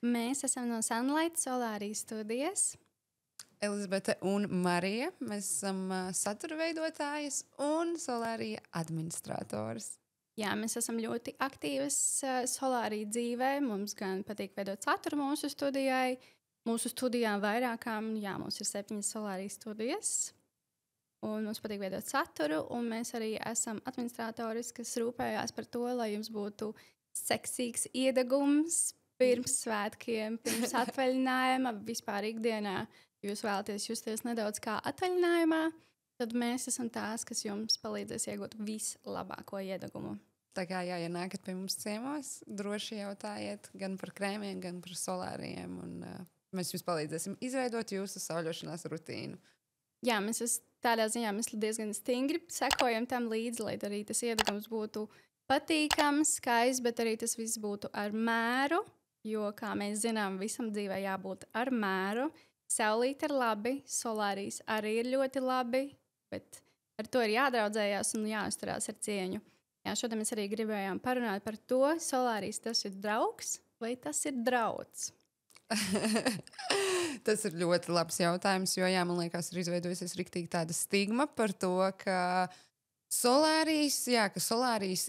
Mēs esam no Sunlight Solārijas studijas. Elizabete un Marija. Mēs esam satura veidotājas un Solārija administratoras. Jā, mēs esam ļoti aktīvas Solārija dzīvē. Mums gan patīk veidot saturu mūsu studijai. Mūsu studijām vairākām, mums ir 7 Solārijas studijas. Un mums patīk veidot saturu, un mēs arī esam administratoris, kas rūpējās par to, lai jums būtu seksīgs iedegums pirms svētkiem, pirms atvaļinājuma, vispār ikdienā. Ja jūs vēlaties justies nedaudz kā atvaļinājumā, tad mēs esam tās, kas jums palīdzēs iegūt vislabāko iedegumu. Tā kā ja nākat pie mums ciemos, droši jautājiet gan par krēmiem, gan par solārijiem, un mēs jums palīdzēsim izveidot jūsu sauļošanās rutīnu. Jā, mēs tādā ziņā diezgan stingri sekojam tam līdzi, lai arī tas iedegums būtu patīkams, skaists, bet arī tas viss būtu ar mēru, jo, kā mēs zinām, visam dzīvē jābūt ar mēru. Saulīt ir labi, solārijas arī ir ļoti labi, bet ar to ir jādraudzējās un jāuzturās ar cieņu. Jā, šodien mēs arī gribējām parunāt par to, solārijas tas ir draugs vai tas ir drauds? Tas ir ļoti labs jautājums, jo, man liekas, ir izveidojusies riktīgi tāda stigma par to, ka solārijas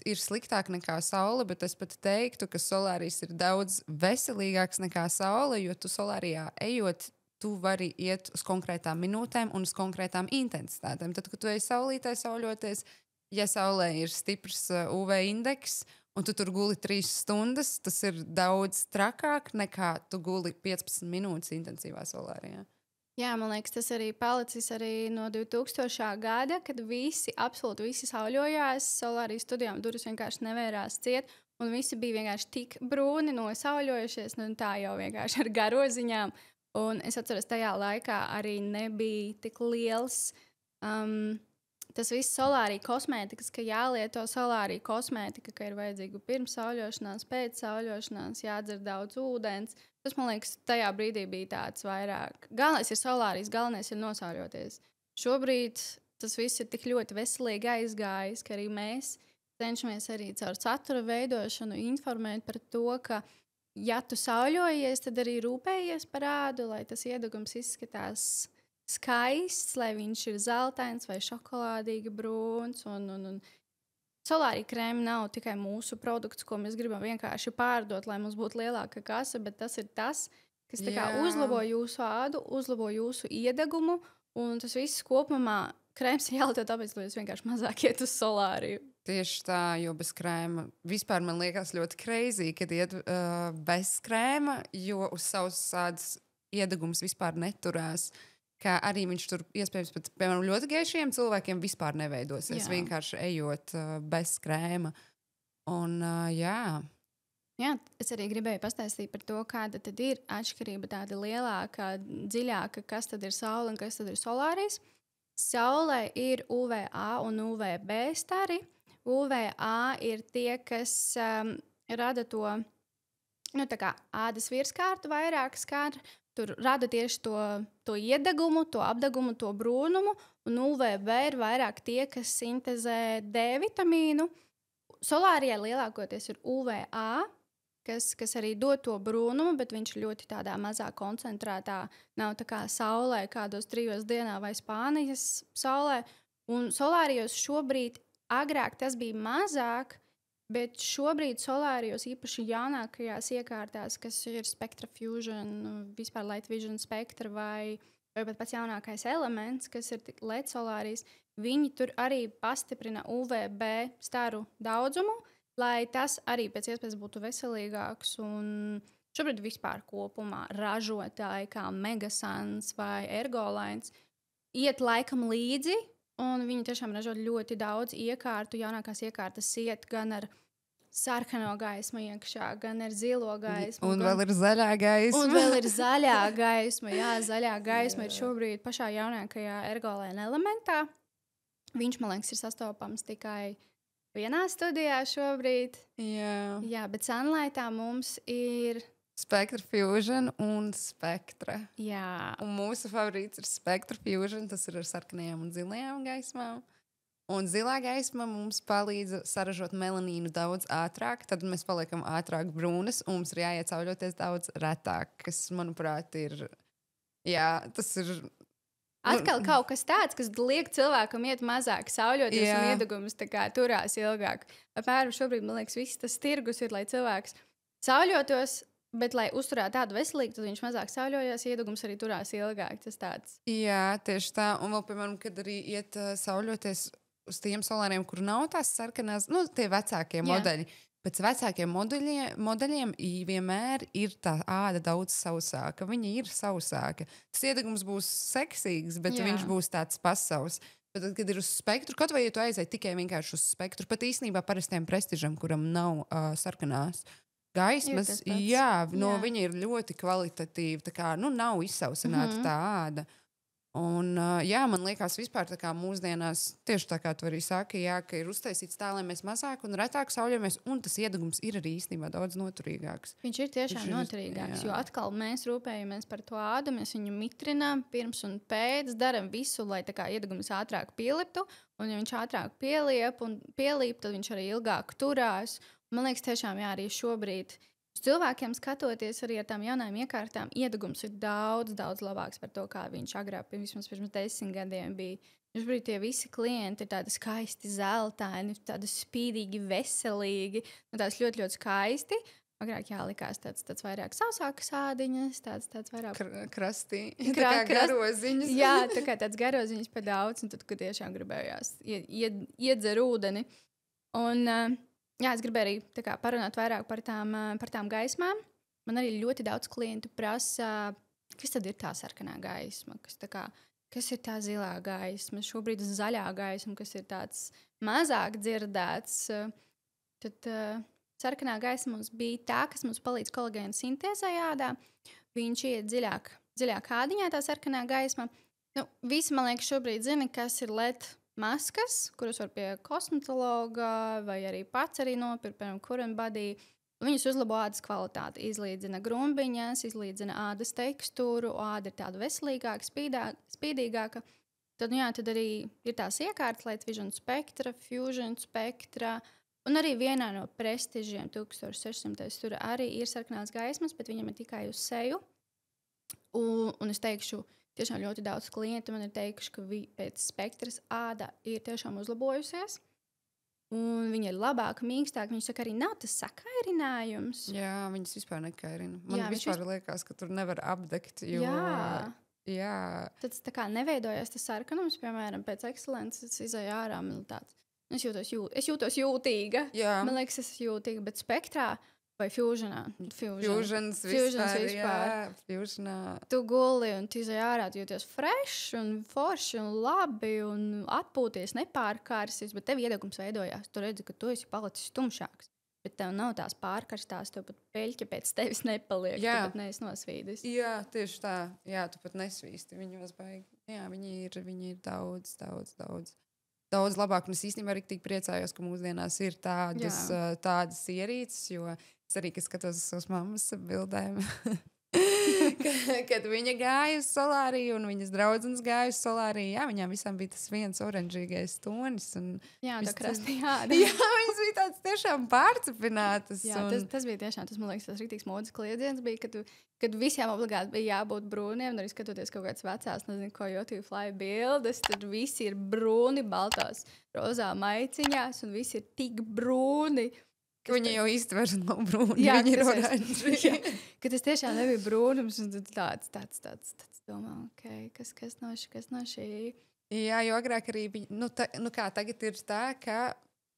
ir sliktāk nekā saule, bet es pat teiktu, ka solārijas ir daudz veselīgāks nekā saule, jo tu solārijā ejot, tu vari iet uz konkrētām minūtēm un uz konkrētām intensitātēm. Tad, kad tu ej saulītē sauļoties, ja saulē ir stiprs UV indeks, un tu tur guli 3 stundas, tas ir daudz trakāk nekā tu guli 15 minūtes intensīvā solārijā. Jā, man liekas, tas arī palicis arī no 2000. gada, kad absolūti visi sauļojās, solārijas studijām durvis vienkārši nevērās ciet, un visi bija vienkārši tik brūni nosauļojušies, tā jau vienkārši ar garoziņām. Un es atceros, tajā laikā arī nebija tik liels tas viss solārija kosmētikas, ka jālieto solārija kosmētika, ka ir vajadzīga pirms sauļošanās, pēc sauļošanās, jādzer daudz ūdens. Tas, man liekas, tajā brīdī bija tāds vairāk. Galvenais ir solārijas, galvenais ir nosauļoties. Šobrīd tas viss ir tik ļoti veselīgi aizgājis, ka arī mēs cenšamies arī caur satura veidošanu informēt par to, ka ja tu sauļojies, tad arī rūpējies par ādu, lai tas iedegums izskatās skaists, lai viņš ir zeltains vai šokolādīgi brūns. Un solārija krēma nav tikai mūsu produkts, ko mēs gribam vienkārši pārdot, lai mums būtu lielāka kasa, bet tas ir tas, kas tā kā uzlabo jūsu ādu, uzlabo jūsu iedegumu, un tas viss kopumā krēms ir jālieto tāpēc, lai jūs vienkārši mazāk iet uz solāriju. Tieši tā, jo bez krēma vispār man liekas ļoti crazy, kad iet bez krēma, jo uz savas ādas iedegums vispār neturās. Kā arī viņš tur iespējams pat, piemēram, ļoti gaišiem cilvēkiem vispār neveidosies, vienkārši ejot bez krēma. Un, Jā, es arī gribēju pastāstīt par to, kāda tad ir atšķirība tāda lielāka, dziļāka, kas tad ir saule un kas tad ir solārijas. Saulē ir UVA un UVB stari. UVA ir tie, kas rada to, tā kā ādas virskārtu vairāk skar. Tur rada tieši to iedegumu, to apdegumu, to brūnumu, un UVB ir vairāk tie, kas sintezē D vitamīnu. Solārijai lielākoties ir UVA, kas arī dod to brūnumu, bet viņš ir ļoti tādā mazā koncentrētā, nav tā kā saulē, kādos 3 dienā vai Spānijas saulē. Un solārijos šobrīd, agrāk tas bija mazāk, bet šobrīd solārijos īpaši jaunākajās iekārtās, kas ir Spectra Fusion, vispār Light Vision Spectra vai pat pats jaunākais elements, kas ir LED solārijas, viņi tur arī pastiprina UVB staru daudzumu, lai tas arī pēc iespējas būtu veselīgāks. Un šobrīd vispār kopumā ražotāji kā Megasans vai Ergolines iet laikam līdzi, un viņi tiešām ražo ļoti daudz iekārtu. Jaunākās iekārtas iet gan ar sarkano gaismu iekšā, gan ar zilo gaismu. Un vēl ir zaļā gaisma. Un vēl ir zaļā gaisma. Jā, zaļā gaisma ir šobrīd pašā jaunākajā Ergolēna elementā. Viņš, man liekas, ir sastopams tikai vienā studijā šobrīd. Jā, bet Sunlightā mums ir Spectra Fusion un Spectra. Jā. Un mūsu favorīts ir Spectra Fusion. Tas ir ar sarkanajām un zilajām gaismām. Un zilā gaisma mums palīdz saražot melanīnu daudz ātrāk, tad mēs paliekam ātrāk brūnas, un mums ir jāiet sauļoties daudz retāk, kas, manuprāt, ir, jā, tas ir... Atkal kaut kas tāds, kas liek cilvēkam iet mazāk sauļoties Jā. un iedegums tā kā turās ilgāk. Apmēram šobrīd, man liekas, viss tas tirgus ir, lai cilvēks sauļotos, bet, lai uzturētu tādu veselīgu, tad viņš mazāk sauļojas, iedegums arī turās ilgāk. Tas tāds. Jā, tieši tā. Un vēl, piemēram, kad arī iet sauļoties uz tiem solāriem, kur nav tās sarkanās, nu, tie vecākie modeļi. Pēc vecākiem modeļiem vienmēr ir tā āda daudz sausāka. Viņa ir sausāka. Tas iedegums būs seksīgs, bet viņš būs tāds pasaules. Bet tad, kad ir uz spektru, kaut vai ja tu aizēji tikai vienkārši uz spektru, pat īstenībā parastiem prestižam, kuram nav sarkanās gaismas, viņa ir ļoti kvalitatīva. Tā kā, nu, nav izsausināta tā āda. Un, jā, man liekas, vispār tā kā mūsdienās, tieši tā kā tu arī saki, jā, ka ir uztaisīts tā, lai mēs mazāk un retāk sauļojamies, un tas iedegums ir arī īstenībā daudz noturīgāks. Viņš ir tiešām noturīgāks, jo atkal mēs rūpējamies par to ādu, mēs viņu mitrinām pirms un pēc, daram visu, lai tā kā iedegums ātrāk pieliptu, un ja viņš ātrāk pielīp, tad viņš arī ilgāk turās. Man liekas, tiešām, jā, arī šobrīd uz cilvēkiem skatoties arī ar tām jaunām iekārtām, iedegums ir daudz, daudz labāks par to, kā viņš agrāk, vismaz pirms 10 gadiem bija. Šobrīd tie visi klienti ir tādi skaisti zeltaini, tādi spīdīgi, veselīgi, tādas ļoti, ļoti skaisti. Agrāk jālikās tāds vairāk sausākas ādiņas, tāds vairāk... Krastī, tā kā garoziņas. Jā, tā kā tāds garoziņas pa daudz, un tad, kad tiešām gribējās iedzer ūdeni. Un... jā, es gribēju arī kā, parunāt vairāk par tām gaismām. Man arī ļoti daudz klientu prasa, kas tad ir tā sarkanā gaisma, kas ir tā zilā gaisma, šobrīd zaļā gaisma, kas ir tāds mazāk dzirdēts. Tad sarkanā gaisma mums bija tā, kas mums palīdz kolagēna sintēzē ādā. Viņš iet dziļāk ādiņā, tā sarkanā gaisma. Nu, visi, man liekas, šobrīd zina, kas ir LED maskas, kuras var pie kosmetologa vai arī pats arī nopirkt, piemēram, Current Body. Viņas uzlabo ādas kvalitāti, izlīdzina grumbiņas, izlīdzina ādas tekstūru, āda ir tāda veselīgāka, spīdīgāka. Tad, jā, tad arī ir tās iekārtas, Light Vision Spectra, Fusion Spectra, un arī vienā no prestižiem 1600. Tur arī ir sarkanās gaismas, bet viņam ir tikai uz seju. Un es teikšu, tiešām ļoti daudz klientu man ir teikuši, ka pēc spektras āda ir tiešām uzlabojusies. Un viņa ir labāka, mīkstāka. Viņa saka, arī nav tas sakairinājums. Jā, viņas vispār nekairina. Man vispār liekas, ka tur nevar apdegt. Jo... Jā. Tad tā kā neveidojās tas sarkanums, piemēram, pēc ekscelences izēju ārā. Man tāds, es jūtos jūtīga. Jā. Man liekas, es esmu jūtīga, bet spektrā vai Fusionā. Fusions vispār. Jā, Fusionā. Tu guli un tu izēji ārā, tu jūties fresh un forši un labi un atpūties, nepārkārsies, bet tev iedegums veidojās. Tu redzi, ka tu esi palicis tumšāks. Bet tev nav tās pārkarstās, tev pat peļķa pēc tevis nepaliek. Jā. Tu pat neesi nosvīdis. Jā, tieši tā. Jā, tu pat nesvīsti viņos baigi. Jā, viņi ir daudz labāk. Un es īstenībā arī tik priecājos, ka mūsdienās ir tādas ierīces, jo es arī, kad skatos uz savas mammas bildēm, kad viņa gāja uz solāriju un viņas draudzenes gāja uz solāriju, jā, viņām visām bija tas viens oranžīgais tonis. Jā, tā krastījāda. Jā, viņas bija tāds tiešām pārcepinātas. Jā, tas bija tiešām, tas man liekas, tas rīktīgs modes kliedziens bija, kad visiem obligāti bija jābūt brūniem, un arī skatoties kaut kādas vecās, nezinu, ko YouTube fly bildes, tad visi ir brūni, baltās, rozā maiciņās, un visi ir tik brūni. Viņa jau īsti nav brūna. Jā, viņa ir oranži. Ka tas tiešām nebija brūnums, un tāds domā, okay, kas no šī? Jā, jo agrāk arī bija, tagad ir tā, ka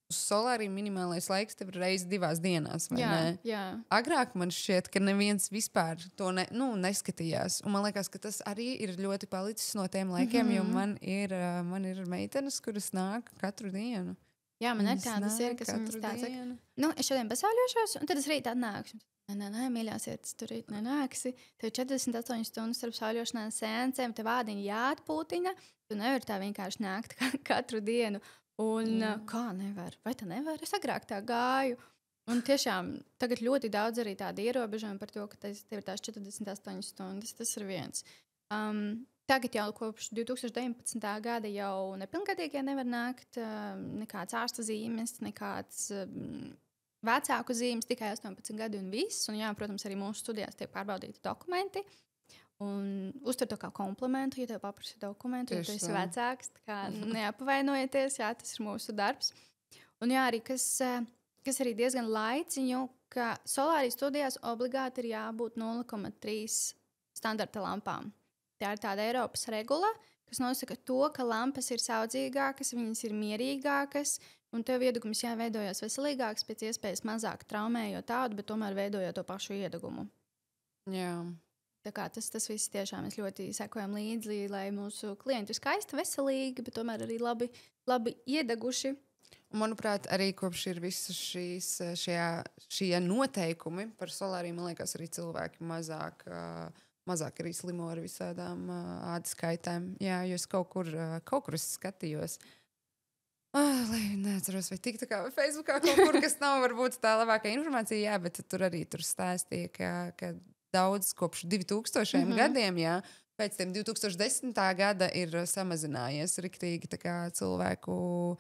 uz solāriju minimālais laiks tev ir reiz 2 dienās, vai ne? Jā. Agrāk man šķiet, ka neviens vispār to neskatījās. Un man liekas, ka tas arī ir ļoti palicis no tiem laikiem, jo man ir meitenes, kuras nāk katru dienu. Jā, man ir tādas ir, kas mums tāds saka, es šodien pasauļošos, un tad es rīt atnākšu. Nē, mīļās ietas, tu rīt nenāksi. Tev 48 stundas starp sauļošanās seansēm, tev ādiņa jāatpūtina, tu nevari tā vienkārši nākt katru dienu. Un kā nevar? Vai tā nevar? Es agrāk tā gāju. Un tiešām tagad ļoti daudz arī tādi ierobežojumi par to, ka tev ir tās 48 stundas. Tas ir viens. Tagad jau kopš 2019. gada jau nepilngadīgie nevar nākt, nekāds ārsta zīmes, nekāds vecāku zīmes, tikai 18 gadi un viss. Un, jā, protams, arī mūsu studijās tiek pārbaudīti dokumenti. Un uztver to kā komplimentu, ja tev paprasa dokumentu, ja tu esi vecāks. Neapvainojieties, jā, tas ir mūsu darbs. Un jā, arī kas arī diezgan laiciņu, ka solārijas studijās obligāti ir jābūt 0,3 standarta lampām. Tā ir tāda Eiropas regula, kas nosaka to, ka lampas ir saudzīgākas, viņas ir mierīgākas, un tev iedegums jāveidojas veselīgāks, pēc iespējas mazāk traumējot tādu, bet tomēr veidojot to pašu iedegumu. Jā. Tā kā tas viss tiešām mēs ļoti sekojam līdzi, lai mūsu klienti ir skaisti, veselīgi, bet tomēr arī labi iedeguši. Manuprāt, arī kopš ir visas šie noteikumi par solāriju, man liekas, arī cilvēki mazāk arī slimo ar visādām ādas kaitēm. Jā, jo es kaut kur es skatījos. Neatceros, vai tik tā kā Facebookā kaut kur, kas nav varbūt tā labākā informācija, jā, bet tur arī stāstīja, ka daudz kopš 2000 gadiem, jā, pēc tiem 2010. Gada ir samazinājies riktīgi tā kā cilvēku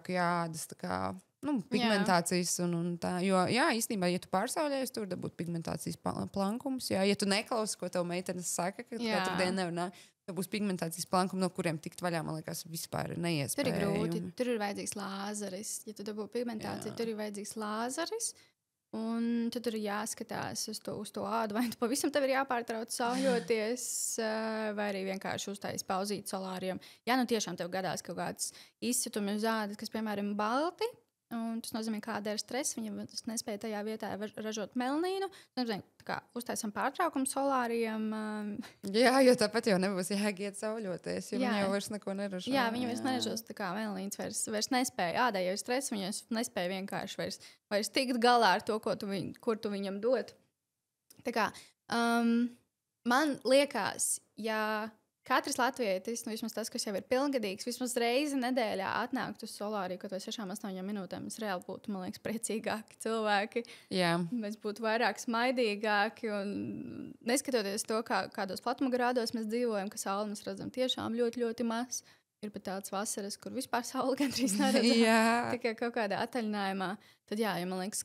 jādas tā kā, pigmentācijas un tā. Jo, jā, īstenībā, ja tu pārsauļējies, tur dabūt pigmentācijas plankums, jā, ja tu neklausi, ko tev meitenes saka, ka katru dienu nevar nākt, tev būs pigmentācijas plankumi, no kuriem tikt vaļā, man liekas, vispār ir neiespējami. Tur ir grūti, tur ir vajadzīgs lāzeris. Ja tu dabū pigmentāciju, tur ir vajadzīgs lāzeris. Un tad tur ir jāskatās uz to ādu, vai tu pavisam tev ir jāpārtrauc sauļoties, vai arī vienkārši uztaisīt pauzīt solāriem. Ja nu tiešām tev gadās kaut kāds izsitumi uz ādas, kas, piemēram, balti, un tas nozīmē, ka āda ir stress, viņa nespēja tajā vietā ražot melanīnu. Tas nozīmē, ka uztaisam pārtraukumu solāriem. Jā, jo tāpat jau nebūs jāiet sauļoties, jo viņa jau vairs neko neražo. Jā, viņa vairs neražos, tā kā melanīns vairs nespēja. Ādai jau ir stress, viņa nespēja vienkārši vairs tikt galā ar to, kur tu viņam dod. Tā kā man liekas, ja katrs latvietis, vismaz tas, kas jau ir pilngadīgs, vismaz reizi nedēļā atnākt uz solāriju, kaut vai 6-8 minūtēm, mēs reāli būtu, man liekas, priecīgāki cilvēki. Jā. Mēs būtu vairāk smaidīgāki un neskatoties to, kādos platumgrādos mēs dzīvojam, ka sauli mēs redzam tiešām ļoti, ļoti maz. Ir pat tāds vasaras, kur vispār saule gandrīz neredzam, tikai kaut kādā ataļinājumā. Tad jā, ja man liekas,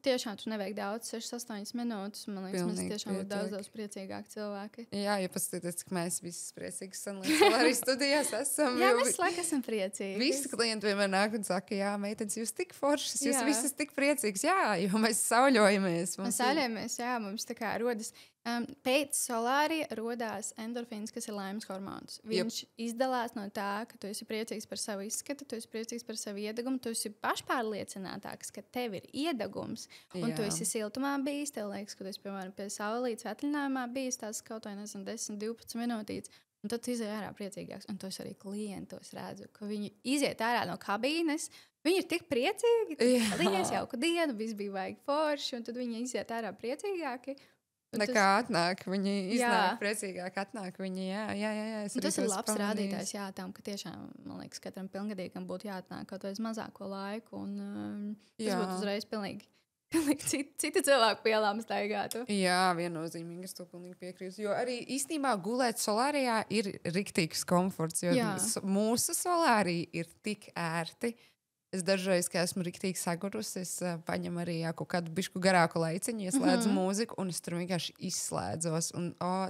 tiešām tur nevajag daudz, 6-8 minūtes, man liekas, mēs tiešām būtu daudz priecīgāki cilvēki. Jā, ja paskatieties, ka mēs visi priecīgi solārijas studijās esam. Jā, mēs laikam esam priecīgi. Visi klienti vienmēr nāk un saka, jā, meitenes, jūs tik foršas, jūs visas tik priecīgas. Jā, jo mēs sauļojamies. Mēs sauļojamies, jā, mums tā kā rodas. Pēc solārija rodās endorfīns, kas ir laimes hormons. Viņš izdalās no tā, ka tu esi priecīgs par savu izskatu, tu esi priecīgs par savu iedegumu, tu esi pašpārliecinātāks, ka tev ir iedegums, un tu esi siltumā bijis, tev liekas, ka tu esi, piemēram, pie saulītes atļinājumā bijis tās kaut vai, 10-12 minūtītes, un tad tu izēj ārā priecīgāks, un to es arī klientos redzu, ka viņi iziet ārā no kabīnes, viņi ir tik priecīgi, paldies jauku dienu, viss bija vajag forši, un tad viņi iziet ārā priecīgāki. Nekā atnāk, viņi iznāk priecīgāk, atnāk viņi, jā. Tas ir labs rādītājs, jā, tam, ka tiešām, man liekas, katram pilngadīgam būtu jāatnāk kaut vai uz mazāko laiku, un tas būtu uzreiz pilnīgi cita cilvēku pielām staigātu. Jā, viennozīmīgi, es to pilnīgi piekrītu, jo arī īstenībā gulēt solārijā ir riktīgs komforts, jo mūsu solārija ir tik ērti. Es dažreiz, kad esmu riktīgi sagurusi, es paņemu arī kaut kādu bišku garāku laiciņu, ieslēdzu mūziku, un es tur vienkārši izslēdzos. Un,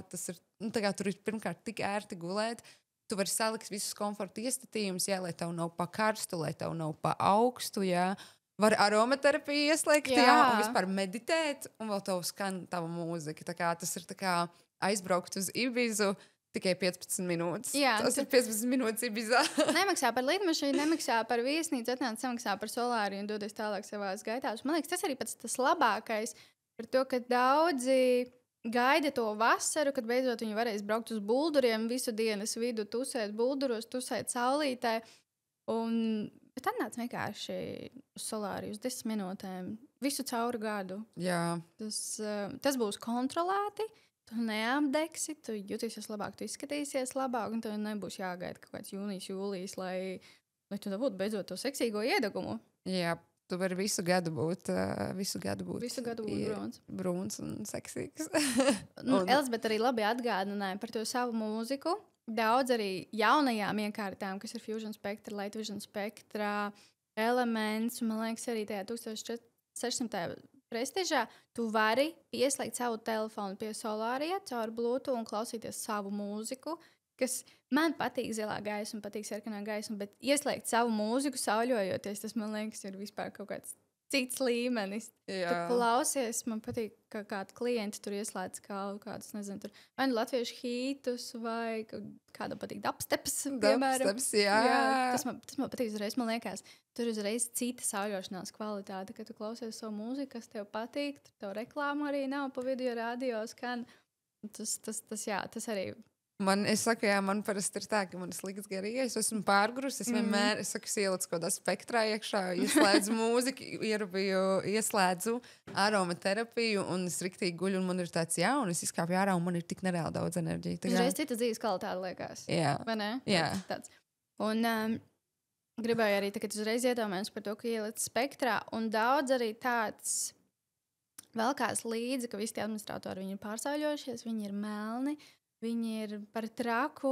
tas ir, tur ir pirmkārt tik ērti gulēt. Tu vari salikt visus komforta iestatījumus, jā, lai tev nav pa karstu, lai tev nav pa augstu, jā. Var aromaterapiju ieslēgt, jā, un vispār meditēt, un vēl tev skan tava mūzika. Tā kā tas ir tā kā aizbraukt uz Ibizu, tikai 15 minūtes. Jā, tas ir 15 minūtes Ibizā. Nemaksā par lidmašīnu, nemaksā par viesnīcu, atnāc samaksā par solāriju un dodies tālāk savās gaitās. Man liekas, tas arī pats tas labākais par to, ka daudzi gaida to vasaru, kad beidzot viņi varēs braukt uz bulduriem visu dienas vidu, tusēt bulduros, tusēt saulītē. Bet atnāc vienkārši uz solāriju uz 10 minūtēm, visu cauri gadu. Jā. Tas būs kontrolēti. Tu neapdegsi, tu jutīsies labāk, tu izskatīsies labāk, un tev nebūs jāgaida kaut kāds jūnijas, jūlijas, lai tu dabūtu beidzot to seksīgo iedegumu. Jā, Tu vari visu gadu būt brūns. brūns un seksīgs. Elizabete arī labi atgādināja par to savu mūziku. Daudz arī jaunajām iekārtām, kas ir Fusion Spectra, Light Vision Spectra, Elements, un man liekas, arī tajā 1600. Prestižā, tu vari pieslēgt savu telefonu pie solārija caur Bluetooth un klausīties savu mūziku, kas man patīk zilā gaisma, patīk sarkanā gaisma, bet ieslēgt savu mūziku sauļojoties, tas man liekas ir vispār kaut kāds cits līmenis. Tu klausies, man patīk, ka kādi klienti tur ieslēdz kaut kādus, nezinu, tur vai nu latviešu hītus, vai kādam patīk dubsteps, piemēram. Tas man patīk uzreiz, man liekas, tur uzreiz cita sauļošanās kvalitāte, ka tu klausies savu mūziku, kas tev patīk, tur tev reklāma arī nav pa video radio skan. Tas arī... Es saku, man parasti ir tā, ka man ir slikts garīgais, es esmu pārgrus, es vienmēr, es ielicu kaut kādā spektrā iekšā, ieslēdzu mūziku, ieslēdzu aromaterapiju, un es riktīgi guļu, un man ir tāds, un es izkāpju ārā, un man ir tik nereāli daudz enerģija. Uzreiz cita dzīves kvalitāte liekas. Jā. Vai ne? Jā. Tāds. Un gribēju arī tagad uzreiz iedomāties par to, ka ieliec spektrā, un daudz arī tāds velkās līdzi, ka visi tie administratori, viņi ir pārsauļojušies, viņi ir melni, viņi ir par traku.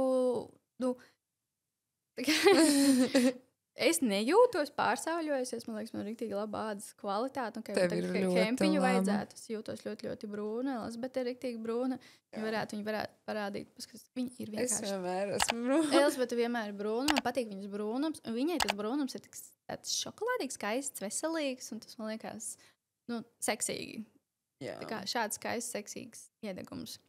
Es nejūtos pārsauļojusies. Man liekas, man ir rīktīgi laba ādas kvalitāte. Tev ir ļoti kempiņu laba. vajadzētu. Es jūtos ļoti, ļoti brūna. Elizabete ir rīktīgi brūna. Viņi varētu parādīt, ka viņi ir vienkārši. Es vienmēr esmu brūna. Elizabete vienmēr ir brūna. Man patīk viņas brūnums. Un viņai tas brūnums ir tāds šokolādīgs, skaists, veselīgs. Un tas man liekas seksīgi. Jā. Tā kā šāds skaists, seksīgs iedegums.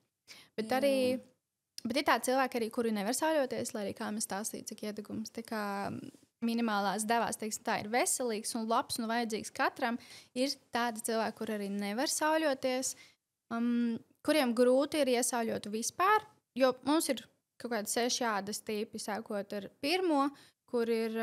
Bet ir tādi cilvēki arī, kuri nevar sauļoties, lai arī kā mēs stāstītu, cik iedegums. Tā kā minimālās devās, teiksim, tā ir veselīgs un labs un vajadzīgs katram. Ir tādi cilvēki, kur arī nevar sauļoties, kuriem grūti ir iesauļot vispār, jo mums ir kaut kādi 6 ādas tipi, sākot ar pirmo, kur ir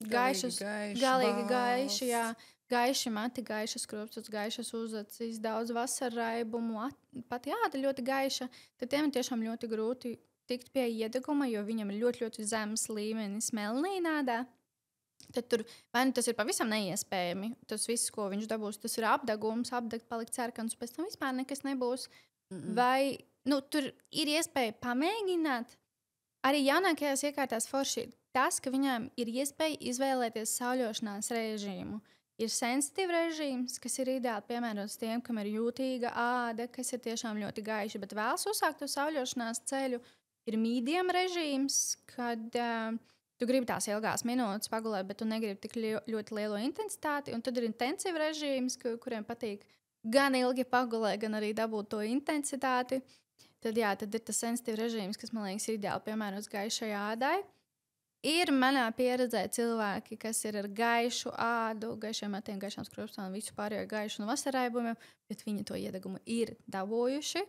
galīgi gaiši, jā. Gaiši mati, gaišas kropstas, gaišas uzacis, daudz vasarraibumu, pat āda ļoti gaiša. Tad tiem ir tiešām ļoti grūti tikt pie iedeguma, jo viņam ir ļoti, ļoti zems līmenis melanīnādā. Tad tur, vai nu tas ir pavisam neiespējami, tas viss, ko viņš dabūs, tas ir apdegums, apdegt palikt sarkans, pēc tam vispār nekas nebūs. Vai, tur ir iespēja pamēģināt. Arī jaunākajās iekārtās forši ir tas, ka viņām ir iespēja izvēlēties sauļošanās režīmu. Ir sensitīva režīms, kas ir ideāli piemērots tiem, kam ir jūtīga āda, kas ir tiešām ļoti gaiša, bet vēlas uzsākt to sauļošanās ceļu. Ir medium režīms, kad tu gribi tās ilgās minūtes pagulēt, bet tu negribi tik ļoti lielo intensitāti. Un tad ir intensīva režīms, kuriem patīk gan ilgi pagulēt, gan arī dabūt to intensitāti. Tad ir tas sensitīva režīms, kas, man liekas, ir ideāli piemērots gaišai ādai. Ir manā pieredzē cilvēki, kas ir ar gaišu ādu, gaišiem matiem, gaišām skropstām, visu pārējo gaišu un vasarraibumiem, bet viņi to iedegumu ir dabūjuši.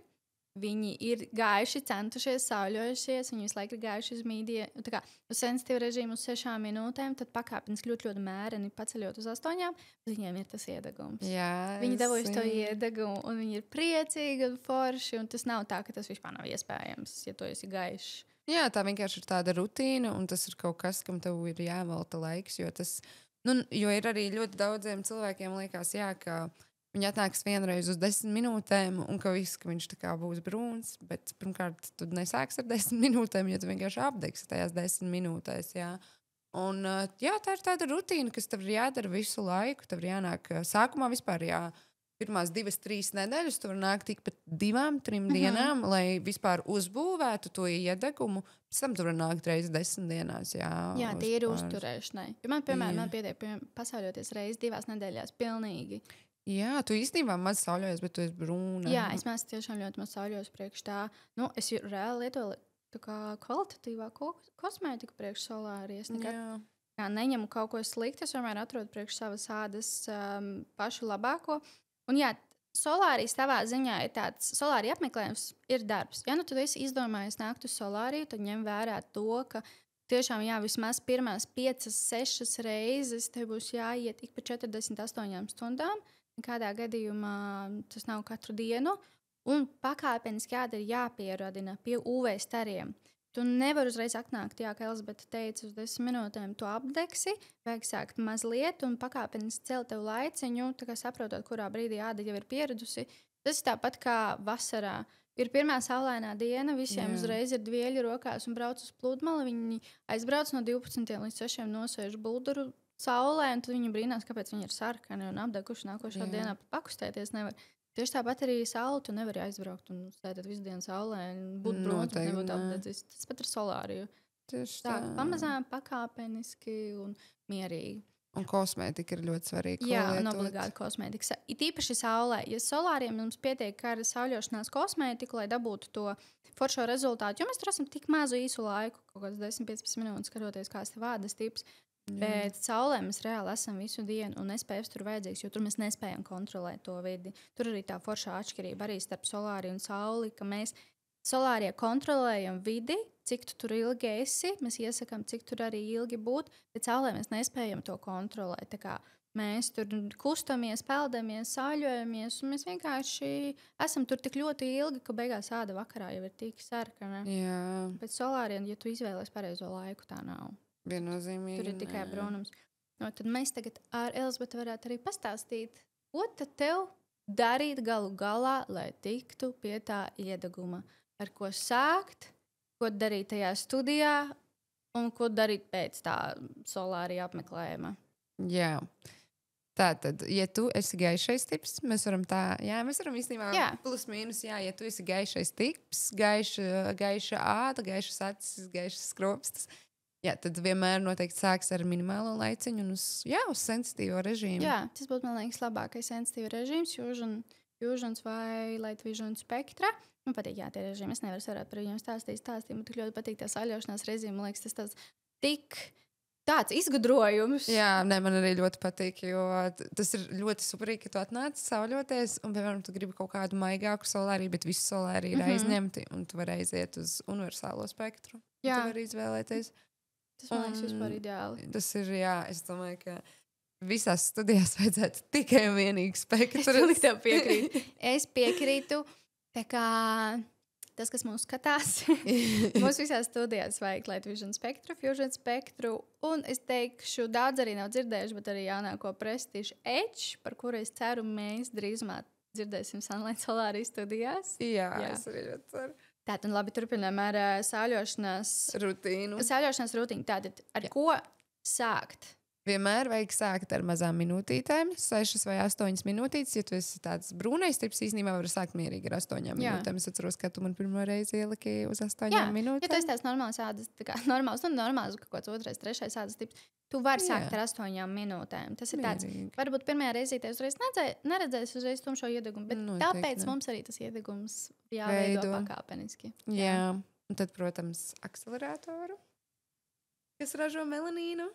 Viņi ir gaiši, centušies, sauļojušies, viņi visu laiku ir gaiši uz mīdija, uz sensitīvu režīmu uz 6 minūtēm, tad pakāpeniski ļoti, ļoti mēreni paceļot uz 8, bet viņiem ir tas iedegums. Jā, viņi dabūjuši to iedegumu, un viņi ir priecīgi un forši, un tas nav tā, ka tas vispār nav iespējams, ja tu esi gaišs. Jā, tā vienkārši ir tāda rutīna, un tas ir kaut kas, kam tev ir jāvelta laiks, jo ir arī ļoti daudziem cilvēkiem liekas, ka viņi atnāks vienreiz uz 10 minūtēm, un ka viņš tā kā būs brūns, bet pirmkārt, tu nesāks ar 10 minūtēm, jo tu vienkārši apdegsi tajās 10 minūtēs, jā. Un tā ir tāda rutīna, kas tev ir jādara visu laiku, tev ir jānāk sākumā vispār, pirmās 2-3 nedēļas, tu vari nākt tik pat 2-3 dienām, lai vispār uzbūvētu to iedegumu. Pēc tam tu vari nākt reizes 10 dienās. Jā, tie ir uzturēšanai. Man, piemēram, man pietiek pasauļoties reizes 2 nedēļās pilnīgi. Jā, tu īstenībā maz sauļojies, bet tu esi brūna. Jā, es maz tiešām ļoti maz sauļojos priekš tā. Es reāli lietoju tā kā kvalitatīvā kosmētika priekš solārijas. Neņemu kaut ko sliktu, es vienmēr atrodu priekš savas ādas pašu labāko. Un solārijas tavā ziņā ir tāds, solārija apmeklējums ir darbs. Ja tu esi izdomājis nākt uz solāriju, tad ņem vērā to, ka tiešām vismaz pirmās 5-6 reizes te būs jāiet ik pa 48 stundām. Kādā gadījumā tas nav katru dienu. Un pakāpeniski ir jāpierodina pie UV stariem. Tu nevari uzreiz atnākt, jā, kā Elizabete teica, uz 10 minūtēm tu apdegsi, vajag sākt mazliet un pakāpeniski celt tev laiciņu, tā kā saprotot, kurā brīdī āda jau ir pieradusi. Tas ir tāpat kā vasarā. Ir pirmā saulainā diena, visiem uzreiz ir dvieļi rokās un brauc uz pludmali. Viņi aizbrauc no 12 līdz 6 nosēž bulduru saulē, un tad viņi brīnās, kāpēc viņi ir sarkani un apdeguši nākošā dienā pat pakustēties nevar. Tieši tāpat arī saule, tu nevari aizbraukt un sēdēt visu dienu saulē un būt brūns, bet nebūt apdedzis. Tas pat ir solāriju. Tieši tā. Pamazām, pakāpeniski un mierīgi. Un kosmētika ir ļoti svarīga. Jā, un obligāti kosmētika. It īpaši saulē. Ja solāriem mums pietiek ar sauļošanās kosmētiku, lai dabūtu to foršo rezultātu, jo mēs tur esam tik mazu īsu laiku, kaut kāds 10-15 minūtes skatoties, kāds tev vādas tips. Bet saulē mēs reāli esam visu dienu, un SPF tur vajadzīgs, jo tur mēs nespējam kontrolēt to vidi. Tur arī tā foršā atšķirība arī starp solāriju un sauli, ka mēs solārijā kontrolējam vidi, cik tu tur ilgi esi, mēs iesakām, cik tur arī ilgi būt, bet saulē mēs nespējam to kontrolēt. Tā kā mēs tur kustamies, peldamies, sāļojamies, un mēs vienkārši esam tur tik ļoti ilgi, ka beigās āda vakarā jau ir tik sarkana. Jā. Bet solāriem, ja tu izvēlies pareizo laiku, tā nav. Viennozīmīgi. Tur ir tikai brūnums. No, tad mēs tagad ar Elizabeti varētu arī pastāstīt, ko tad tev darīt galu galā, lai tiktu pie tā iedeguma. Ar ko sākt, ko darīt tajā studijā un ko darīt pēc tā solārija apmeklējuma. Jā. Tātad, ja tu esi gaišais tips, mēs varam īstenībā plus mīnus, ja tu esi gaišais tips, gaiša āda, gaišas acis, gaišas skropstas, jā, tad vienmēr noteikti sāks ar minimālo laiciņu un uz sensitīvo režīmu. Jā, tas būtu, man liekas, labākais sensitīvo režīms, Fusions vai Light Vision Spectra. Man patīk, jā, tie režīmi. Es nevaru par viņiem stāstīt. Man tik ļoti patīk tā saļošanās režīma. Man liekas, tas tāds izgudrojums. Jā, man arī ļoti patīk, jo tas ir ļoti superīgi, ka tu atnāc sauļoties un, piemēram, tu gribi kaut kādu maigāku solāriju, bet visi solāri ir aizņemti un tu vari aiziet uz universālo spektru. Jā. Tu vari izvēlēties. Tas man liekas vispār ideāli. Tas ir, jā, es domāju, ka visās studijās vajadzētu tikai un vienīgi spektru. Es piekrītu. Tā kā tas, kas mūs skatās, mums visās studijās vajag Light Vision Spectru, Fusion Spectru, un es teikšu, daudz arī nav dzirdējuši, bet arī jaunāko Prestige Edge, par kuru es ceru, mēs drīzumā dzirdēsim Sunlight Solāri studijās. Jā, es arī ļoti ceru. Tātad, labi, turpinām ar sauļošanās rutīnu. Tātad, ar ko sākt? Vienmēr vajag sākt ar mazām minūtītēm, 6 vai 8 minūtītes. Ja tu esi tāds brūnais tips, īstenībā var sākt mierīgi ar 8 minūtēm. Es atceros, ka tu man pirmo reizi ieliki uz 8 minūtēm. Ja tu esi tāds normāls ādas, tā kā normāls, kaut kāds 2, 3 ādas tips, tu vari sākt ar 8 minūtēm. Tas ir tāds, varbūt pirmajā reizītē uzreiz neredzēs uzreiz tumšo iedegumu, bet tāpēc mums arī tas iedegums jāveido pakāpeniski. Jā, un tad, protams, akceleratoru, kas ražo melanīnu.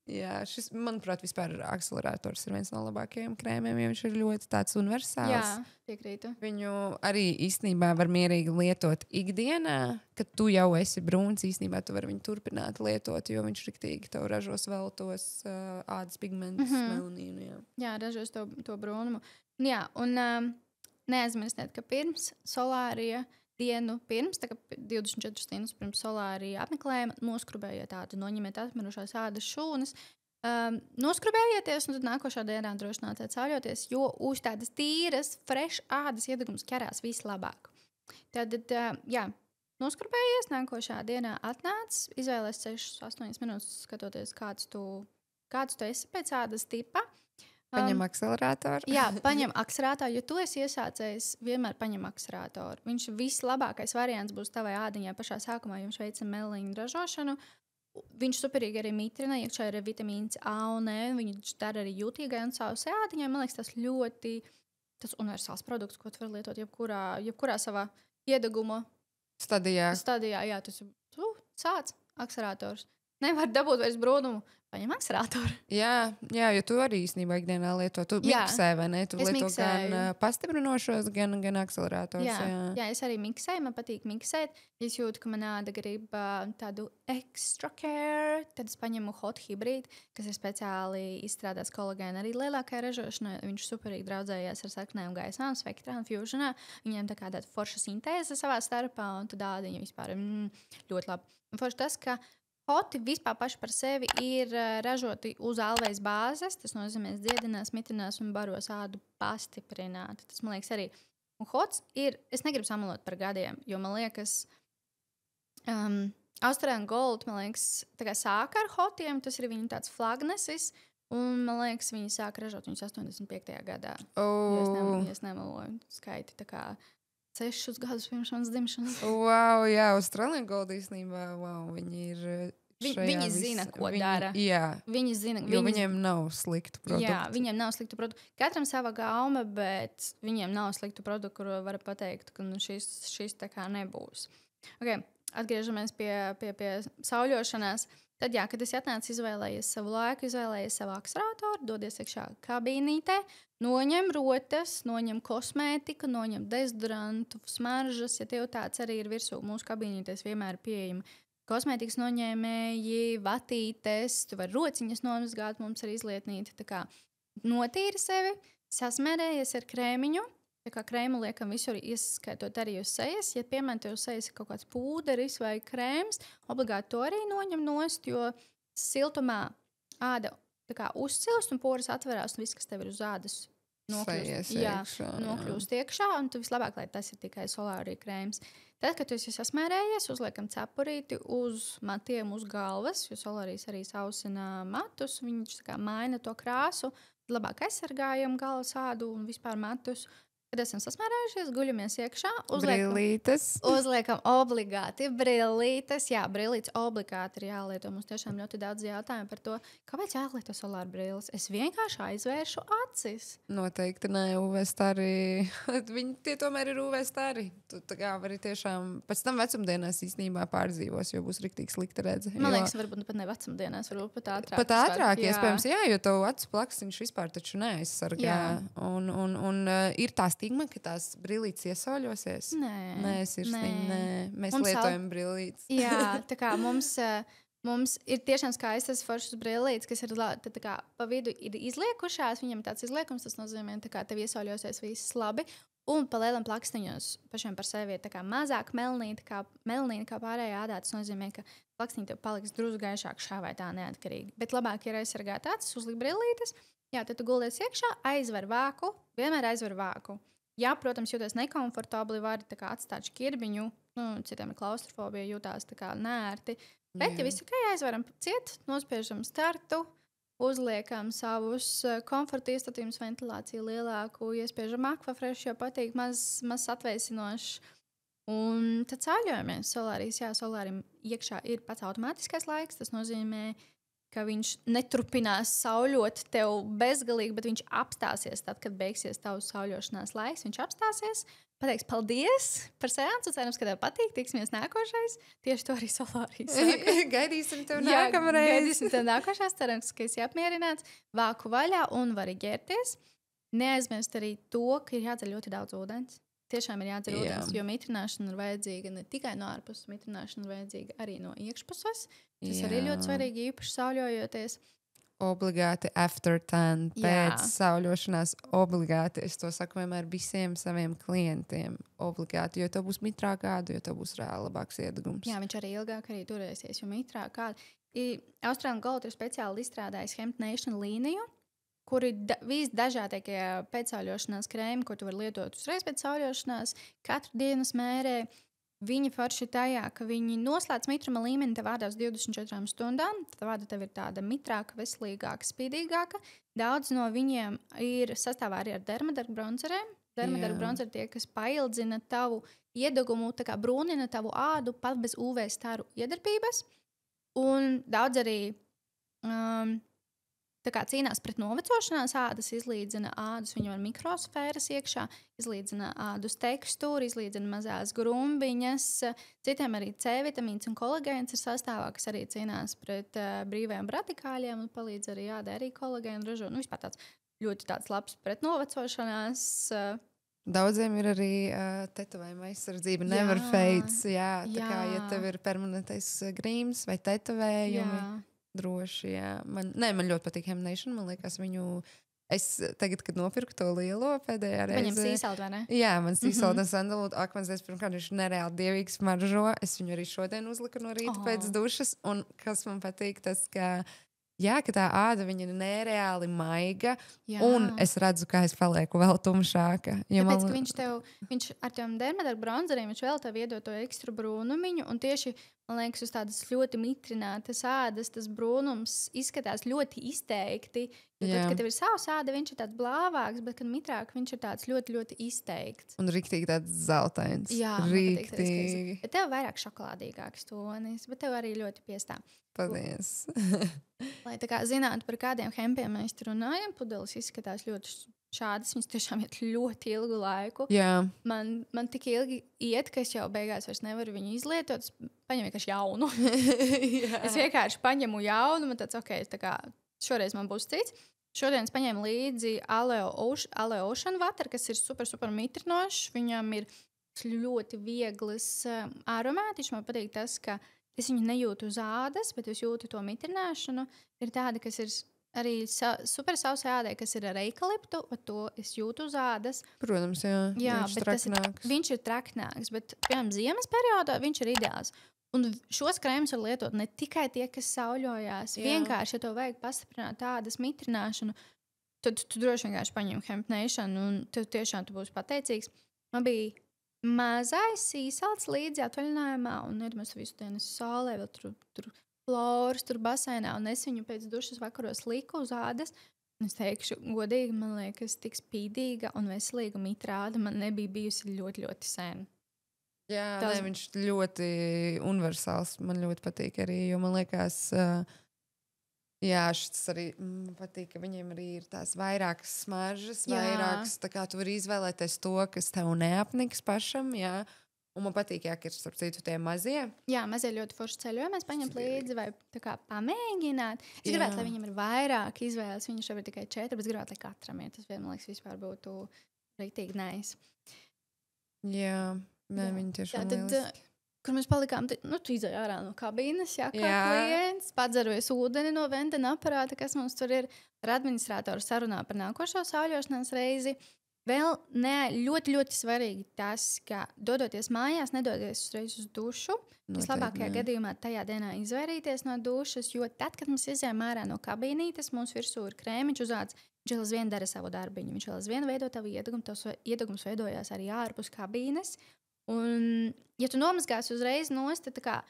Jā, šis, manuprāt, vispār akcelerators ir viens no labākajiem krēmiem, jo viņš ir ļoti tāds universāls. Jā, piekrītu. Viņu arī īstenībā var mierīgi lietot ikdienā, kad tu jau esi brūns, īstenībā tu vari viņu turpināt lietot, jo viņš riktīgi tev ražos vēl tos ādas pigmentus, melanīnu. Jā, ražos to brūnumu. Jā, un neaizmirstiet, ka pirms solārija dienu pirms, tā kā 24 stundas pirms solārija apmeklējuma, noskrubējiet tādu, noņemiet atmirušās ādas šūnas, noskrubējieties, un tad nākošā dienā drošinātiet sauļoties, jo uz tādas tīras, fresh ādas iedegums ķerās vislabāk. Tad, jā, noskrubējies, nākošā dienā atnāc, izvēlēs 6-8 minūtes, skatoties, kāds tu esi pēc ādas tipa. Paņem akceleratoru. Jā, paņem akceleratoru, jo tu esi iesācējis, vienmēr paņem akceleratoru. Viņš vislabākais variants būs tavai ādiņai pašā sākumā, jo viņš veica melīnu ražošanu. Viņš superīgi arī mitrina, iekšā ir vitamīns A un E, viņš dara arī jūtīgai un sausai ādiņai. Man liekas, tas ļoti universāls produkts, ko tu vari lietot jebkurā savā iedeguma stadijā. Jā, tas ir sāc akcelerators. nevar dabūt vairs brūnumu, paņem akselrātoru. Jā, jo tu arī īstenībā ikdienā lieto. Tu miksē, vai ne? Tu lieto gan pastiprinošos, gan akselrātors. Jā, es arī miksēju, man patīk miksēt. Es jūtu, ka manā āda grib tādu extra care. Tad es paņemu hot hybrīdu, kas ir speciāli izstrādāts kolagēna arī lielākajā ražošanā. Viņš superīgi draudzējās ar sarkanajām gaismām, Spectra un Fusionā. Viņiem tā kā tāda forša sintēze savā starpā, un tad ādiņa vispār ļoti labi. Un forši tas, ka hoti vispār paši par sevi ir ražoti uz alvejas bāzes. Tas nozīmē, dziedinās, mitrinās un baros ādu pastiprināt. Tas, man liekas, arī. Un hots ir, es negribu samalot par gadiem, jo man liekas, Australian Gold, man liekas, tā kā sāka ar hotiem, tas ir viņu tāds flagnesis. Un, man liekas, viņi sāka ražot viņus 85. gadā. Ja es nemaloju skaiti, tā kā 6 gadus pirms manas dzimšanas. Wow, jā, Australian Gold īstenībā, viņi ir Viņi zina, ko dara. Jā, viņi zina, jo viņiem nav sliktu produktu. Jā, viņiem nav sliktu produktu. Katram sava gauma, bet viņiem nav sliktu produktu, kuru var pateikt, ka šis tā kā nebūs. Okay, atgriežamies pie sauļošanās. Tad, jā, kad es atnācu, izvēlējies savu laiku, izvēlējies savu akselrātoru, dodies iekšā kabīnītē, noņem rotas, noņem kosmētiku, noņem dezodorantu, smaržas. Ja tev tāds arī ir virsū, mūsu kabīnītēs vienmēr pieejami kosmētikas noņēmēji, vatītes, tu vari rociņas nomazgāt, mums ir izlietnīti. Tā kā notīri sevi, sasmērējies ar krēmiņu. Tā kā krēmu liekam visur, ieskaitot arī uz sejas. Ja, piemēram, tev uz sejas ir kaut kāds pūderis vai krēms, obligāti to arī noņem nost, jo siltumā āda tā kā uzcilst un poras atverās un viss, kas tev ir uz ādas, nokļūst iekšā. Un tu vislabāk, lai tas ir tikai solārija krēms. Tad, kad tu esi sasmērējies, uzliekam cepurīti uz matiem, uz galvas, jo solārijas arī sausina matus. Viņš tā kā maina to krāsu. Labāk aizsargājam galvas ādu un vispār matus. Kad esam sasmērējušies, guļamies iekšā. Uzliekam obligāti brillītes. Jā, brillītes obligāti ir jālieto. Mums tiešām ļoti daudz jautājumu par to, kāpēc jālieto solāru brilles. Es vienkārši aizvēršu acis. Noteikti ne, UV stari. Viņi tie tomēr ir UV stari. Tu tā kā vari tiešām pēc tam vecumdienās īstenībā pārdzīvos, jo būs riktīgi slikta redze. Man liekas, varbūt pat ne vecumdienās, varbūt pat ātrāk. Pat ātrāk, iespējams, jā, jo tev acu plaksiņš vispār taču neaizsargā. Un ir tā stigma, ka tās brillītes iesauļosies? Nē, mēs lietojam brillītes. Jā, tā kā mums ir tiešām skaistas foršas brillītes, kas ir tā kā pa vidu ir izliekušās. Viņam tāds izliekums, tas nozīmē, tā kā tev iesauļosies viss labi. Un pa lielam plakstiņos pašiem par sevi ir tā kā mazāk melnīta kā pārējā ādā. Tas nozīmē, ka plakstiņi tev paliks drusku gaišāk šā vai tā neatkarīgi. Bet labāk ir aizsargāt acis, uzlikt brillītes. Jā, tad tu guldies iekšā, aizver vāku, vienmēr aizver vāku. Jā, protams, jūties nekomfortabli, vari tā kā atstāt šķirbiņu, citiem ir klaustrofobija, jūtās tā kā nērti. Bet, ja viss ok, aizveram ciet, nospiežam startu, uzliekam savus komforta iestatījumus, ventilāciju lielāku, iespiežam aquafresh, jo patīk maz atveicinošs. Un tad sauļojamies. Solārim iekšā ir pats automātiskais laiks, tas nozīmē, ka viņš neturpinās sauļot tev bezgalīgi, bet viņš apstāsies tad, kad beigsies tavs sauļošanās laiks. Viņš apstāsies, pateiks paldies par seansu, cerams, ka tev patīk, tiksimies nākošais. Tieši to arī solārijas saka. Gaidīsim tev nākamreiz. Gaidīsim tev nākošais, cerams, ka esi apmierināts. Vāku vaļā un vari ģērties. Neaizmirst arī to, ka ir jādzer ļoti daudz ūdens. Tiešām ir jādzer ūdens, jo mitrināšana ir vajadzīga ne tikai no ārpuses, mitrināšana ir vajadzīga arī no iekšpuses. Tas arī ļoti svarīgi, īpaši sauļojoties. Obligāti after tan, pēc sauļošanās obligāti. Es to saku vienmēr visiem saviem klientiem. Obligāti, jo tev būs mitrāk āda, jo tev būs reāli labāks iedegums. Jā, viņš arī ilgāk arī turēsies, jo mitrāk āda. Australian Gold ir speciāli izstrādājis Hemp Nation līniju, kur ir visdažādākie pēcsauļošanās krēmi, ko tu vari lietot uzreiz pēc sauļošanās, katru dienu smērē. Viņi forši tajā, ka viņi noslēdz mitruma līmeni tev ādā uz 24 stundām. Tad āda tev ir tāda mitrāka, veselīgāka, spīdīgāka. Daudz no viņiem ir sastāvā arī ar dermadermu bronzerēm. Dermadermu bronzeri tie, kas paildzina tavu iedegumu, tā kā brūnina tavu ādu pat bez UV staru iedarbības. Un daudz arī tā kā cīnās pret novecošanās, ādas izlīdzina ādus, viņam ir mikrosfēras iekšā, izlīdzina ādus tekstūru, izlīdzina mazās grumbiņas. Citiem arī C vitamīns un kolagēns ir sastāvā, kas arī cīnās pret brīvajiem radikāļiem un palīdz arī ādai arī kolagēnu ražot. Nu, vispār tāds ļoti tāds labs pret novecošanās. Daudziem ir arī tetovējuma aizsardzība, never fades. Jā, tā kā, ja tev ir permanentais grīms vai tetovējumi, droši, jā. Man ļoti patīk Hemnation, man liekas viņu, es tagad, kad nopirku to lielo pēdējā reize. Viņam sīsalt, vai ne? Jā, man sīsalt un sandalūtu akmensdēļ, pirmkārt, viņš nereāli dievīgi smaržo. Es viņu arī šodien uzliku no rīta pēc dušas, un kas man patīk, tas, ka jā, ka tā āda viņa ir nereāli maiga, un es redzu, kā es palieku vēl tumšāka. Ja tāpēc, ka viņš ar tiem dermadarbu bronzeriem, viņš vēl tev iedod to ekstra brūnumiņu, un tieši, man liekas, uz tādas ļoti mitrinātas ādas tas brūnums izskatās ļoti izteikti. Jo tad, kad tev ir savs āda, viņš ir tāds blāvāks, bet, kad mitrāk, viņš ir tāds ļoti, ļoti izteikts. Un riktīgi tāds zeltains. Jā, riktīgi. Bet tev vairāk šokolādīgāks tonis, bet tev arī ļoti piestā. Paldies. Lai tā kā zinātu, par kādiem hempiem mēs tur runājam, pudeles izskatās ļoti šādas. Viņas tiešām iet ļoti ilgu laiku. Jā. Man tik ilgi iet, ka es jau beigās vairs nevaru viņu izlietot. Es paņemu vienkārši jaunu. Es vienkārši paņemu jaunu. Man tāds, tā kā šoreiz man būs cits. Šodien es paņēmu līdzi Aleo Ocean Water, kas ir super, super mitrinošs. Viņam ir ļoti vieglas aromātiņš. Man patīk tas, ka es viņu nejūtu uz ādas, bet es jūtu to mitrināšanu. Ir tāda, kas ir arī super sausai ādai, kas ir ar eikaliptu, to es jūtu uz ādas. Protams, jā bet viņš ir traknāks, bet, piemēram, ziemas periodā viņš ir ideāls. Un šos krēmus var lietot ne tikai tie, kas sauļojās. Vienkārši, ja tev vajag pastiprināt ādas mitrināšanu, tad tu droši vienkārši paņem Hemnation, un tu tiešām tu būsi pateicīgs. Man bija mazais sīsalts līdzi atvaļinājumā, un mēs visu dienu saulē, vēl tur florus, tur basēnā, un es viņu pēc dušas vakaros liku uz ādas. Un es teikšu, godīgi, man liekas, tik spīdīga un veselīga mitrāda man nebija bijusi ļoti, ļoti sen. Jā, viņš ļoti universāls, man ļoti patīk arī, jo man liekas, šis arī patīk, ka viņiem arī ir tās vairākas smaržas, vairākas, tā kā tu vari izvēlēties to, kas tev neapniks pašam, jā. Un man patīk, ka ir starp citu tie mazie. Jā, mazie ļoti forši ceļojumās paņemt līdzi vai tā kā pamēģināt. Es gribētu, lai viņam ir vairāk izvēles, viņš jau ir tikai 4, bet es gribētu, lai katram ir. Tas, man liekas, vispār būtu rīktīgi nice. Jā, viņi tiešām lieliski. Kur mēs palikām, tu izēji ārā no kabīnes, kā klients, padzerojies ūdeni no ventena aparāta, kas mums tur ir, ar administratoru sarunā par nākošo sauļošanās reizi. Vēl ļoti, ļoti svarīgi tas, ka dodoties mājās, nedoties uzreiz uz dušu. Vislabākajā gadījumā tajā dienā izvairīties no dušas, jo tad, kad mēs izējām ārā no kabīnītes, mums virsū ir krēmiņš uz ādas, viņš vēl aizvien dara savu darbiņu, viņš vēl aizvien veido tavu iedegumu, tavs iedegums veidojās arī ārpus kabīnes. Un, ja tu nomazgāsi uzreiz nost, tad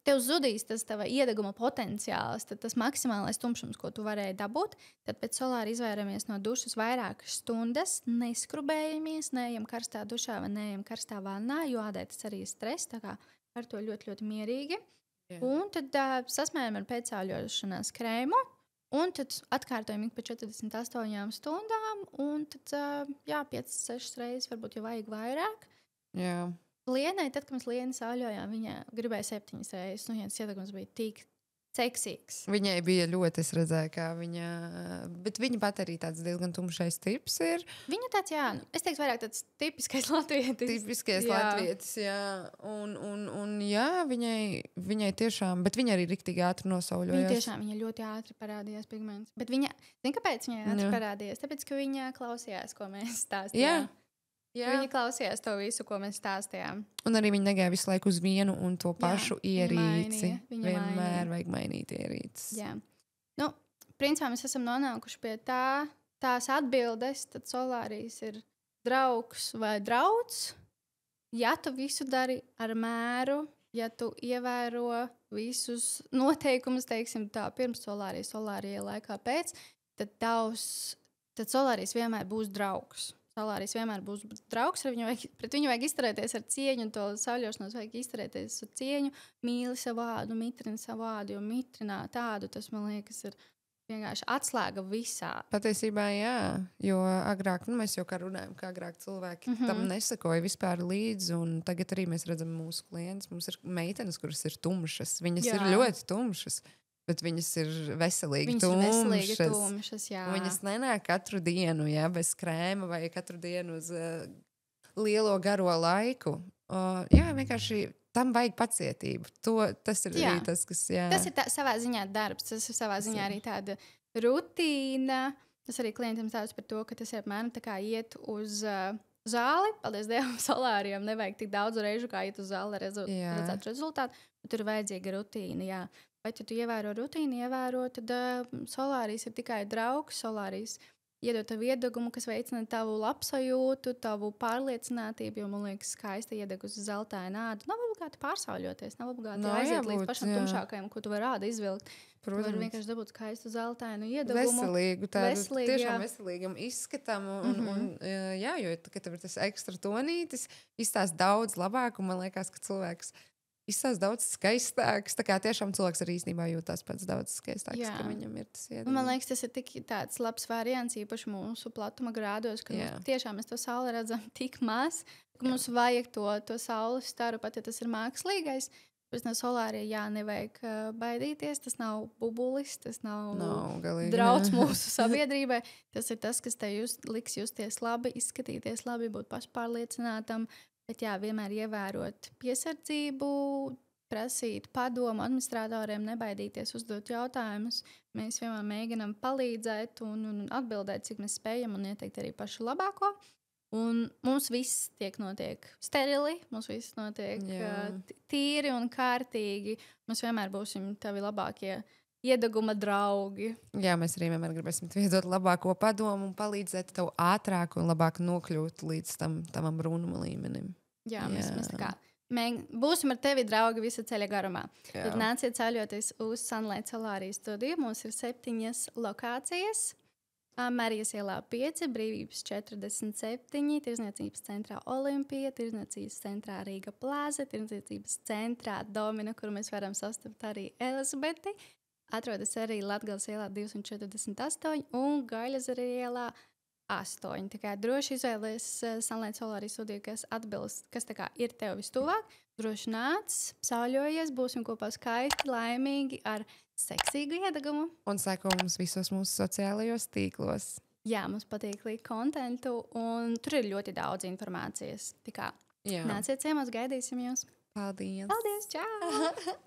tev zudīs tas tava iedeguma potenciāls, tad tas maksimālais tumšums, ko tu varēji dabūt. Tad pēc solāra izvairamies no dušas vairākas stundas, neskrubējamies, neejam karstā dušā vai neejam karstā vannā, jo ādai tas arī ir stress, tā kā ar to ļoti, ļoti mierīgi. Jā. Un tad sasmējam ar pēcsauļošanās krēmu, un tad atkārtojam ik pa 48 stundām, un tad 5-6 reizes, varbūt jau vajag vairāk. Jā. Lienai, tad, kad mēs lieni sauļojām, viņa gribēja 7 reizes. Viņas iedegums bija tik seksīgs. Viņai bija ļoti, es redzēju, kā viņa, bet viņa pat arī tāds diezgan tumšais tips ir. Viņa tāds, es teiktu vairāk tāds tipiskais latvietis. Tipiskais latvietis, jā. Un jā, viņai tiešām, bet viņa arī riktīgi ātri nosauļojās. Viņa ļoti ātri parādījās pigments. Bet viņa, kāpēc viņai ātri parādījās? Tāpēc, ka viņa klausījās, ko mēs stāstījām. Jā. Viņa klausījās to visu, ko mēs stāstījām. Un arī viņa negāja visu laiku uz vienu un to pašu ierīci. Vienmēr vajag mainīt ierīces. Jā. Principā mēs esam nonākuši pie tās atbildes, tad solārijas ir draugs vai drauds. Ja tu visu dari ar mēru, ja tu ievēro visus noteikumus, teiksim tā, pirms solārija laikā pēc, tad solārijas vienmēr būs draugs. Solāris vienmēr būs draugs, pret viņu vajag izturēties ar cieņu, un to sauļošanos vajag izturēties ar cieņu, mīli savu ādu, mitrini savu ādu, jo mitrināt ādu, tas, man liekas, ir vienkārši atslēga visā. Patiesībā, jā, jo agrāk, mēs jau kā runājam, ka agrāk cilvēki tam nesakoja vispār līdzi, un tagad arī mēs redzam mūsu klientus. Mums ir meitenes, kuras ir tumšas. Viņas ir ļoti tumšas, bet viņas ir veselīgi tumšas. Viņas nenāk katru dienu, jā, bez krēma vai katru dienu uz lielo garo laiku. Jā, vienkārši tam vajag pacietību. Tas ir arī tas, kas... Jā. Tas ir savā ziņā darbs, tas ir savā ziņā arī tāda rutīna. Es arī klientam stāstu par to, ka tas ir apmēram tā kā iet uz zāli. Paldies Dievam, solārijam nevajag tik daudz reižu, kā iet uz zāli, redzēt rezultātu. Tur ir vajadzīga rutīna, jā. Vai tu ievēro rutīnu, tad solārijas ir tikai draugs. Solārijas iedod tev iedegumu, kas veicina tavu labsajūtu, tavu pārliecinātību, jo, man liekas, skaisti iedeg uz zeltainu ādu. Nav obligāti pārsauļoties, nav obligāti aiziet līdz pašam tumšākajam, ko tu vari ādu izvilkt. Protams. Tu vari vienkārši dabūt skaistu zeltainu iedegumu. Tiešām veselīgam izskatam. Jā, jo, kad tev ir tas ekstra tonītis, izstāst daudz labāk, un man liekas, ka cilvēks izsās daudz skaistāks. Tā kā tiešām cilvēks arī īstenībā jūtās pats daudz skaistāks, ka viņam ir tas iedegums. Man liekas, tas ir tik tāds labs variants, īpaši mūsu platuma grādos, ka tiešām mēs to sauli redzam tik maz, ka mums vajag to saules staru, pat ja tas ir mākslīgais. Pēc no solārija, nevajag baidīties, tas nav bubulis, tas nav drauds mūsu sabiedrībai. Tas ir tas, kas te liks justies labi, izskatīties labi, būt pašpārliecinātam. Bet vienmēr ievērot piesardzību, prasīt padomu administratoriem, nebaidīties uzdot jautājumus. Mēs vienmēr mēģinām palīdzēt un atbildēt, cik mēs spējam, un ieteikt arī pašu labāko. Un mums viss notiek sterili, mums viss notiek tīri un kārtīgi. Mēs vienmēr būsim tavi labākie iedeguma draugi. Jā, mēs arī vienmēr gribēsim iedot labāko padomu un palīdzēt tev ātrāk un labāk nokļūt līdz tam brūnuma līmenim. Jā, mēs tā kā būsim ar tevi draugi visa ceļa garumā. Tad nāciet ceļoties uz Sunlight Solārijas studiju. Mums ir 7 lokācijas. Marijas ielā 5, Brīvības 47, Tirzniecības centrā Olimpija, Tirzniecības centrā Rīga Plāze, Tirzniecības centrā Domina, kur mēs varam sastapt arī Elizabeti. Atrodas arī Latgales ielā 248 un Gaļazaru ielā 8. Tā kā droši izvēlies Sunlight Solārijas studiju, kas atbilst, kas tā kā ir tev vistuvāk. Droši nāc, sauļojies, būsim kopā skaisti, laimīgi ar seksīgu iedegumu. Un seko mums visos mūsu sociālajos tīklos. Jā, mums patīk likt kontentu, un tur ir ļoti daudz informācijas. Tā kā nāciet ciemos, gaidīsim jūs. Paldies! Paldies, čau!